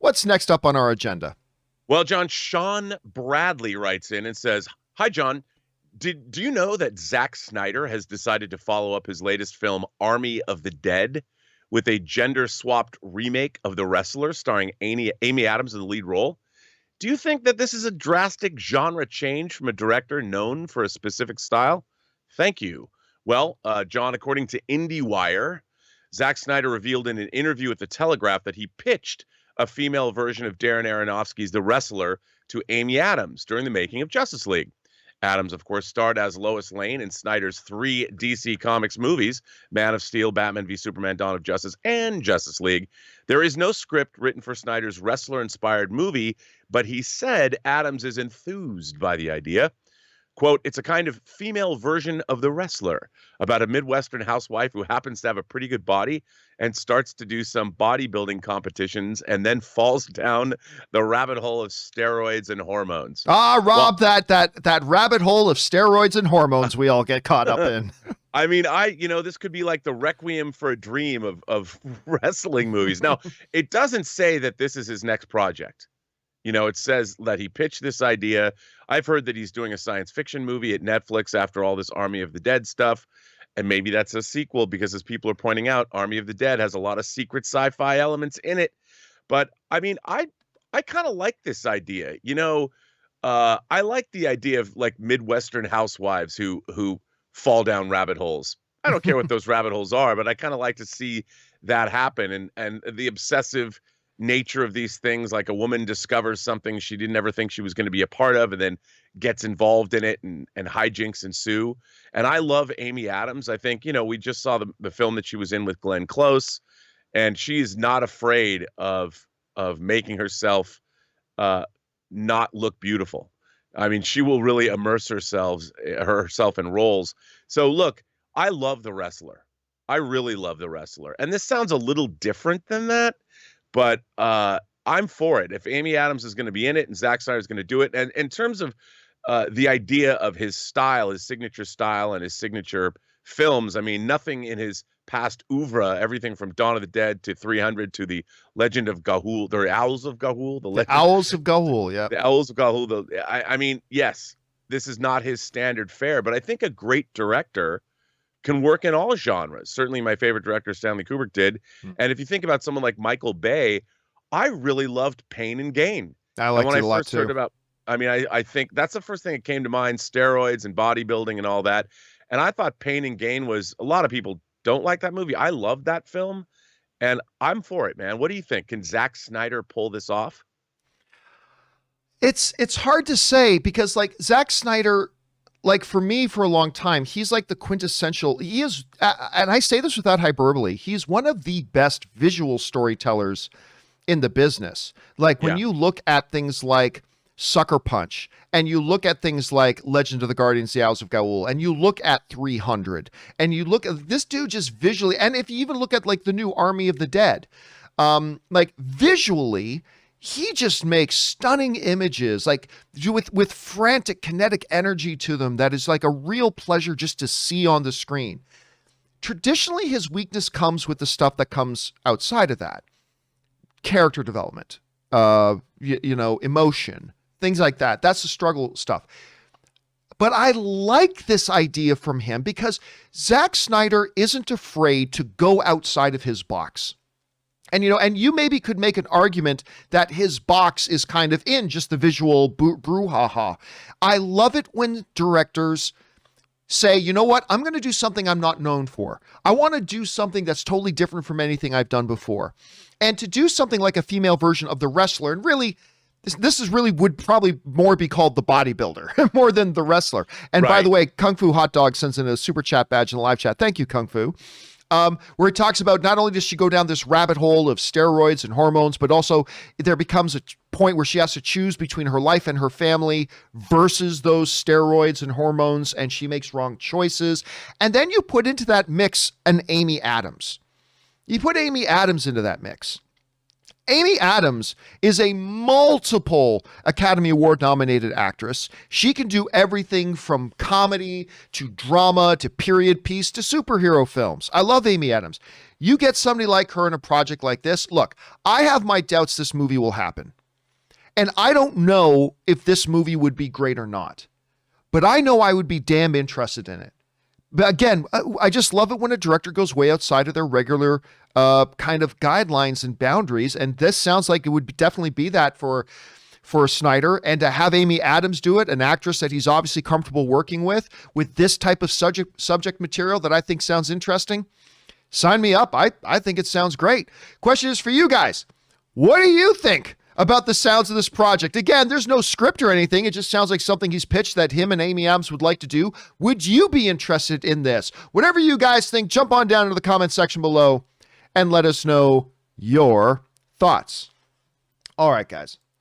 What's next up on our agenda? Well, John, Sean Bradley writes in and says, "Hi, John. Do you know that Zack Snyder has decided to follow up his latest film, Army of the Dead, with a gender-swapped remake of The Wrestler starring Amy Adams in the lead role? Do you think that this is a drastic genre change from a director known for a specific style? Thank you." Well, John, according to IndieWire, Zack Snyder revealed in an interview with The Telegraph that he pitched a female version of Darren Aronofsky's The Wrestler to Amy Adams during the making of Justice League. Adams, of course, starred as Lois Lane in Snyder's 3 DC Comics movies, Man of Steel, Batman v Superman, Dawn of Justice, and Justice League. There is no script written for Snyder's wrestler-inspired movie, but he said Adams is enthused by the idea. Quote, "It's a kind of female version of The Wrestler, about a Midwestern housewife who happens to have a pretty good body and starts to do some bodybuilding competitions and then falls down the rabbit hole of steroids and hormones." Rob, that rabbit hole of steroids and hormones we all get caught up in. I mean, this could be like the requiem for a dream of wrestling movies. Now, it doesn't say that this is his next project. It says that he pitched this idea. I've heard that he's doing a science fiction movie at Netflix after all this Army of the Dead stuff. And maybe that's a sequel because, as people are pointing out, Army of the Dead has a lot of secret sci-fi elements in it. But I mean, I kind of like this idea. I like the idea of like Midwestern housewives who fall down rabbit holes. I don't care what those rabbit holes are, but I kind of like to see that happen. And the obsessive nature of these things, like a woman discovers something she didn't ever think she was going to be a part of and then gets involved in it and hijinks ensue. And I love Amy Adams. I think, we just saw the film that she was in with Glenn Close, and she is not afraid of making herself not look beautiful. I mean, she will really immerse herself in roles. So look, I love The Wrestler. I really love The Wrestler. And this sounds a little different than that, but I'm for it. If Amy Adams is going to be in it and Zack Snyder is going to do it, and in terms of the idea of his style, his signature style and his signature films, I mean, nothing in his past oeuvre, everything from Dawn of the Dead to 300 to the Legend of Ga'Hoole, the Owls of Ga'Hoole. The Owls of Ga'Hoole, yeah. The Owls of Ga'Hoole. I mean, yes, this is not his standard fare, but I think a great director can work in all genres. Certainly my favorite director, Stanley Kubrick, did. And if you think about someone like Michael Bay, I really loved Pain and Gain. I liked it a lot too. I think that's the first thing that came to mind, steroids and bodybuilding and all that. And I thought Pain and Gain was, a lot of people don't like that movie. I love that film, and I'm for it, man. What do you think? Can Zack Snyder pull this off? It's hard to say because, like, Zack Snyder, like, for me, for a long time, he's like the quintessential, he is, and I say this without hyperbole, he's one of the best visual storytellers in the business. Like, when you look at things like Sucker Punch, and you look at things like Legend of the Guardians, the Owls of Ga'Hoole, and you look at 300, and you look at this dude just visually, and if you even look at like the new Army of the Dead, like visually, he just makes stunning images, like with frantic kinetic energy to them that is like a real pleasure just to see on the screen. Traditionally, his weakness comes with the stuff that comes outside of that. Character development, emotion, things like that. That's the struggle stuff. But I like this idea from him because Zack Snyder isn't afraid to go outside of his box. And, you maybe could make an argument that his box is kind of in just the visual brouhaha. I love it when directors say, you know what, I'm going to do something I'm not known for. I want to do something that's totally different from anything I've done before. And to do something like a female version of The Wrestler, and really, this is really would probably more be called The Bodybuilder more than The Wrestler. And by the way, Kung Fu Hot Dog sends in a super chat badge in the live chat. Thank you, Kung Fu. Where it talks about not only does she go down this rabbit hole of steroids and hormones, but also there becomes a point where she has to choose between her life and her family versus those steroids and hormones, and she makes wrong choices. And then you put into that mix an Amy Adams. You put Amy Adams into that mix. Amy Adams is a multiple Academy Award nominated actress. She can do everything from comedy to drama to period piece to superhero films. I love Amy Adams. You get somebody like her in a project like this. Look, I have my doubts this movie will happen. And I don't know if this movie would be great or not. But I know I would be damn interested in it. But again, I just love it when a director goes way outside of their regular kind of guidelines and boundaries. And this sounds like it would definitely be that for Snyder. And to have Amy Adams do it, an actress that he's obviously comfortable working with this type of subject material that I think sounds interesting, sign me up. I think it sounds great. Question is for you guys. What do you think about the sounds of this project? Again, there's no script or anything. It just sounds like something he's pitched that him and Amy Adams would like to do. Would you be interested in this? Whatever you guys think, jump on down into the comment section below and let us know your thoughts. All right, guys.